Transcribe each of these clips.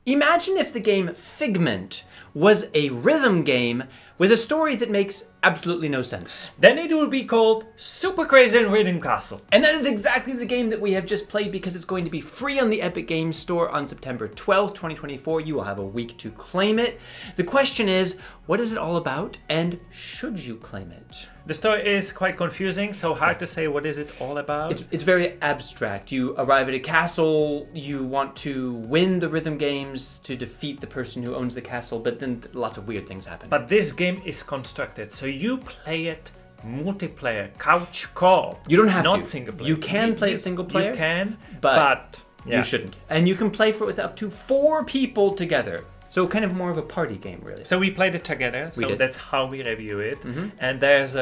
Imagine if the game Figment was a rhythm game with a story that makes absolutely no sense. Then it would be called Super Crazy Radeon Castle. And that is exactly the game that we have just played because it's going to be free on the Epic Games Store on September 12th, 2024. You will have a week to claim it. The question is, what is it all about and should you claim it? The story is quite confusing, so hard to say what is it all about. It's very abstract. You arrive at a castle, you want to win the rhythm games to defeat the person who owns the castle, but then lots of weird things happen. But this game is constructed, so you play it multiplayer, couch co-op. You don't have not to. single player. You can play it single player. You can, but yeah. You shouldn't. And you can play for it with up to 4 people together. So kind of more of a party game, really. So we played it together, so that's how we review it. And there's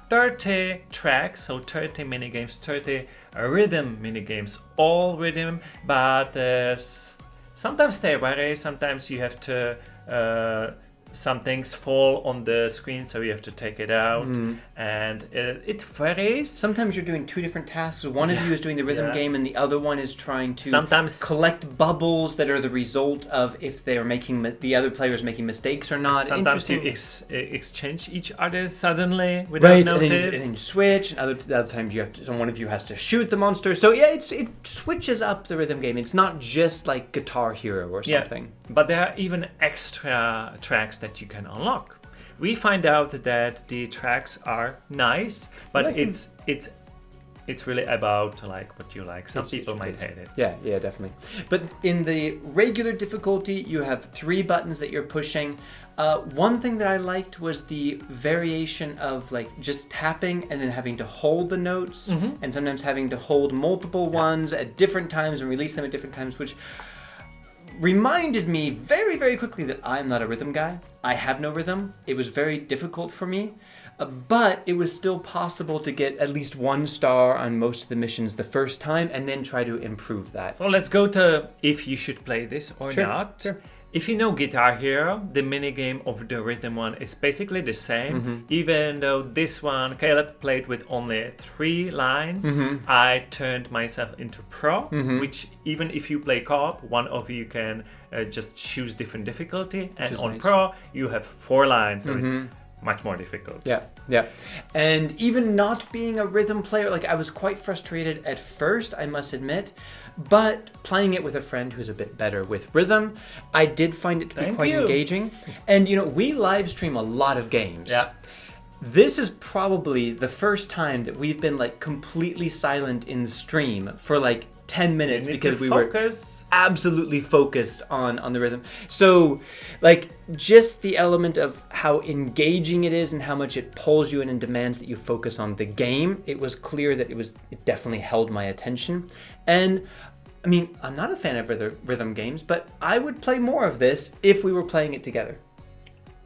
30 tracks, so 30 minigames, 30 rhythm minigames, all rhythm, but sometimes they vary, sometimes you have to some things fall on the screen, so you have to take it out, and it varies. Sometimes you're doing 2 different tasks. One of you is doing the rhythm game, and the other one is trying to collect bubbles that are the result of if they are making the other players making mistakes or not. Sometimes you exchange each other suddenly without notice. And then you switch. And other times you have to. So one of you has to shoot the monster. So yeah, it switches up the rhythm game. It's not just like Guitar Hero or something. Yeah, but there are even extra tracks that you can unlock. We find out that the tracks are nice, but it's really about like what you like. Some people might hate it. Yeah, definitely. But in the regular difficulty, you have 3 buttons that you're pushing. One thing that I liked was the variation of like just tapping and then having to hold the notes, and sometimes having to hold multiple ones at different times and release them at different times, which reminded me very, very quickly that I'm not a rhythm guy. I have no rhythm. It was very difficult for me, but it was still possible to get at least 1 star on most of the missions the first time and then try to improve that. So let's go to if you should play this or not. Sure. If you know Guitar Hero, the minigame of the rhythm one is basically the same, even though this one Caleb played with only 3 lines. I turned myself into pro, which even if you play co-op, one of you can just choose different difficulty, and on nice. Pro you have 4 lines, so it's much more difficult. Yeah. And even not being a rhythm player, like I was quite frustrated at first, I must admit, but playing it with a friend who's a bit better with rhythm, I did find it to be quite engaging. And you know, we live stream a lot of games. Yeah. This is probably the first time that we've been like completely silent in the stream for like 10 minutes because we were absolutely focused on the rhythm. So like just the element of how engaging it is and how much it pulls you in and demands that you focus on the game, it was clear that it definitely held my attention. And I mean, I'm not a fan of rhythm games, but I would play more of this if we were playing it together.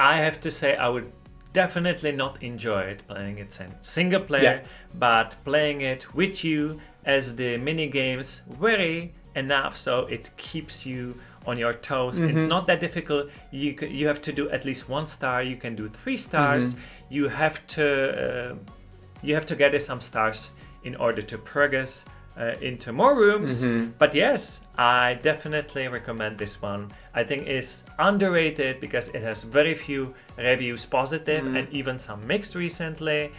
I have to say I would definitely not enjoy it playing it single player, but playing it with you as the mini games vary enough so it keeps you on your toes. It's not that difficult. You have to do at least 1 star. You can do 3 stars. You have to get some stars in order to progress into more rooms. But yes, I definitely recommend this one. I think it's underrated because it has very few reviews positive and even some mixed recently.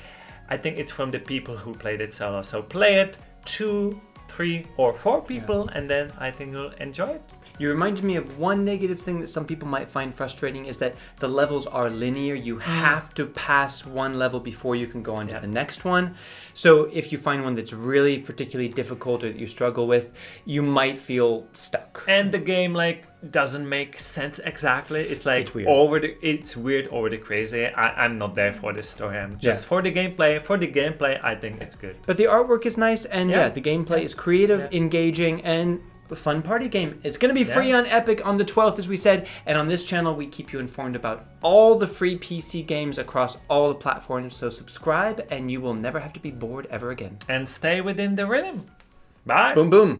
I think it's from the people who played it solo. So play it 2, 3 or 4 people and then I think you'll enjoy it. You reminded me of one negative thing that some people might find frustrating is that the levels are linear. You have to pass one level before you can go on to the next one. So if you find one that's really particularly difficult or that you struggle with, you might feel stuck. And the game like doesn't make sense exactly. It's like it's weird over the crazy. I'm not there for this story. I'm just for the gameplay. For the gameplay, I think it's good. But the artwork is nice and the gameplay is creative, engaging, and a fun party game. It's going to be free on Epic on the 12th, as we said, and on this channel we keep you informed about all the free PC games across all the platforms, so subscribe and you will never have to be bored ever again. And stay within the rhythm. Bye. Boom boom.